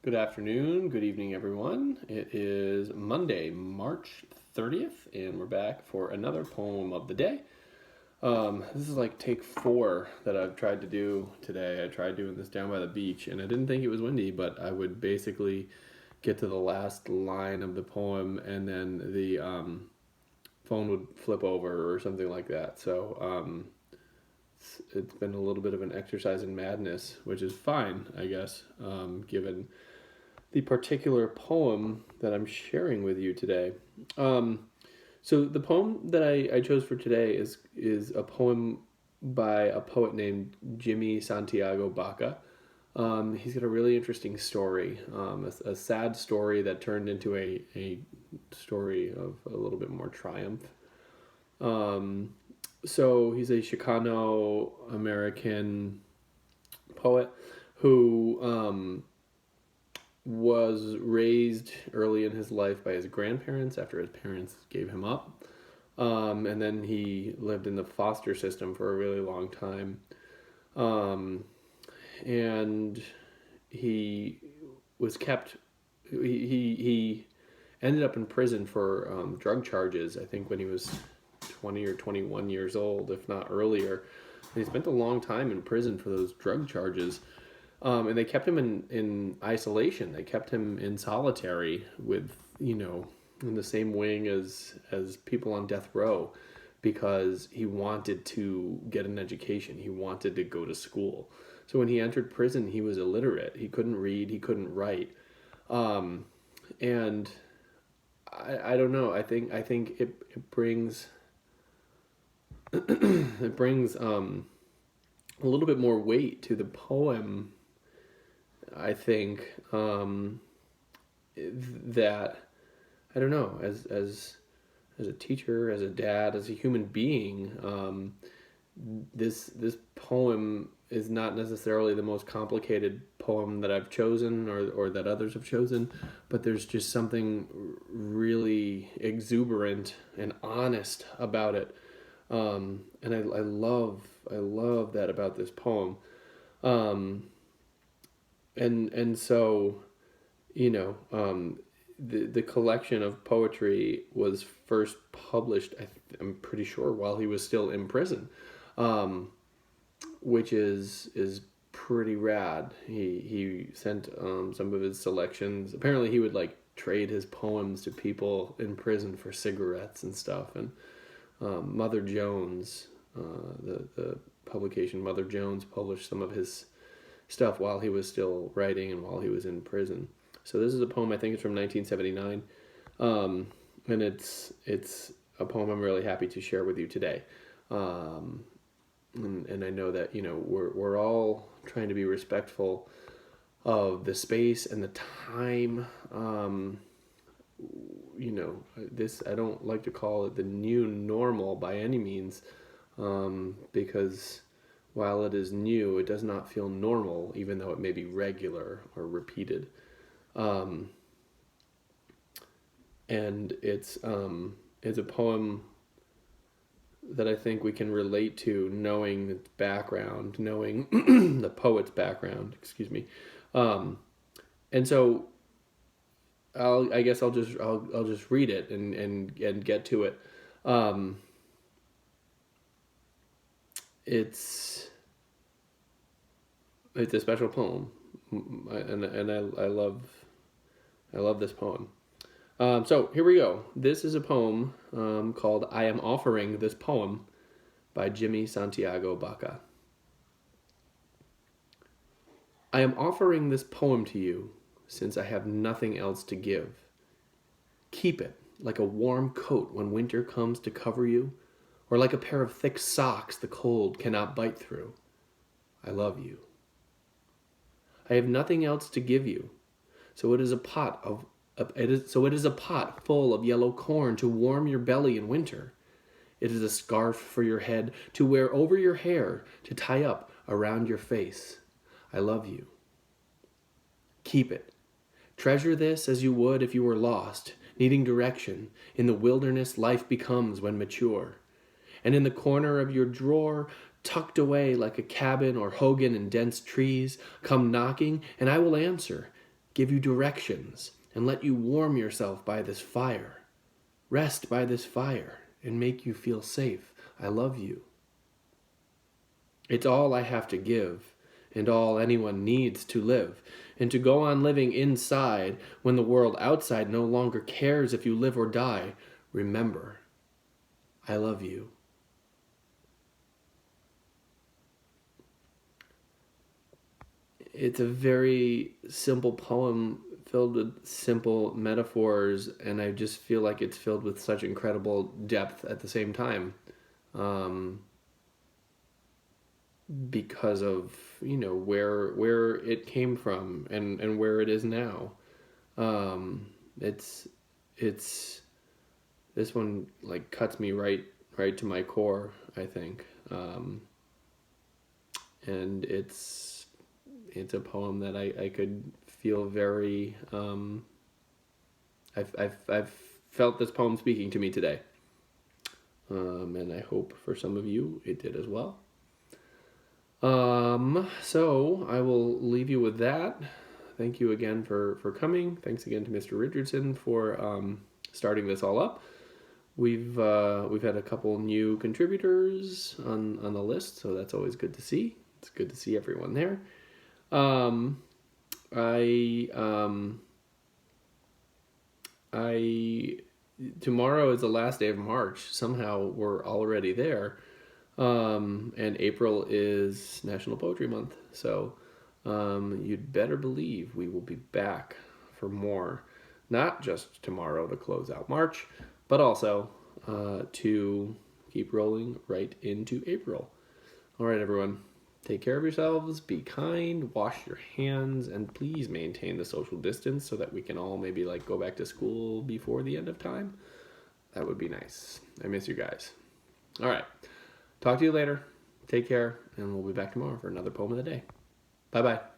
Good afternoon, good evening, everyone. It is Monday, March 30th, and we're back for another poem of the day. This is like take 4 that I've tried to do today. I tried doing this down by the beach, and I didn't think it was windy, but I would basically get to the last line of the poem, and then the phone would flip over or something like that. So it's been a little bit of an exercise in madness, which is fine, I guess, given the particular poem that I'm sharing with you today. So the poem that I chose for today is a poem by a poet named Jimmy Santiago Baca. He's got a really interesting story, a sad story that turned into a story of a little bit more triumph. So he's a Chicano American poet who was raised early in his life by his grandparents after his parents gave him up. And then he lived in the foster system for a really long time. And he was kept, he ended up in prison for drug charges, I think when he was 20 or 21 years old, if not earlier. And he spent a long time in prison for those drug charges. And they kept him in isolation. They kept him in solitary with, in the same wing as people on death row because he wanted to get an education. He wanted to go to school. So when he entered prison, he was illiterate. He couldn't read. He couldn't write. And I don't know. I think it brings it brings a little bit more weight to the poem. I think that I don't know, as a teacher, as a dad, as a human being, this poem is not necessarily the most complicated poem that I've chosen or that others have chosen, but there's just something really exuberant and honest about it, and I love that about this poem. And so, the collection of poetry was first published, I'm pretty sure, while he was still in prison, which is pretty rad. He sent some of his selections. Apparently, he would like trade his poems to people in prison for cigarettes and stuff. And Mother Jones, the publication Mother Jones, published some of his stuff while he was still writing and while he was in prison. So this is a poem, I think it's from 1979, and it's a poem I'm really happy to share with you today. And I know that we're all trying to be respectful of the space and the time. This, I don't like to call it the new normal by any means, because while it is new, it does not feel normal, even though it may be regular or repeated. And it's a poem that I think we can relate to, knowing its background, knowing the poet's background. Excuse me. And so I guess I'll just read it and get to it. It's a special poem, and I love this poem. So here we go. This is a poem called "I Am Offering This Poem" by Jimmy Santiago Baca. I am offering this poem to you since I have nothing else to give. Keep it like a warm coat when winter comes to cover you, or like a pair of thick socks the cold cannot bite through. I love you. I have nothing else to give you, so it is a pot full of yellow corn to warm your belly in winter. It is a scarf for your head to wear over your hair to tie up around your face. I love you. Keep it. Treasure this as you would if you were lost, needing direction in the wilderness life becomes when mature. And in the corner of your drawer, tucked away like a cabin or hogan in dense trees, come knocking, and I will answer, give you directions, and let you warm yourself by this fire. Rest by this fire and make you feel safe. I love you. It's all I have to give, and all anyone needs to live, and to go on living inside when the world outside no longer cares if you live or die. Remember, I love you. It's a very simple poem filled with simple metaphors, and I just feel like it's filled with such incredible depth at the same time. Because of, you know, where it came from and where it is now. It's this one like cuts me right to my core, I think. And it's a poem that I could feel very I've felt this poem speaking to me today. And I hope for some of you it did as well. So I will leave you with that. Thank you again for coming. Thanks again to Mr. Richardson for starting this all up. We've had a couple new contributors on the list, so that's always good to see. It's good to see everyone there. Tomorrow is the last day of March. Somehow we're already there. And April is National Poetry Month, so you'd better believe we will be back for more, not just tomorrow to close out March, but also to keep rolling right into April. All right, everyone, take care of yourselves, be kind, wash your hands, and please maintain the social distance so that we can all maybe like go back to school before the end of time. That would be nice. I miss you guys. All right. Talk to you later. Take care, and we'll be back tomorrow for another poem of the day. Bye-bye.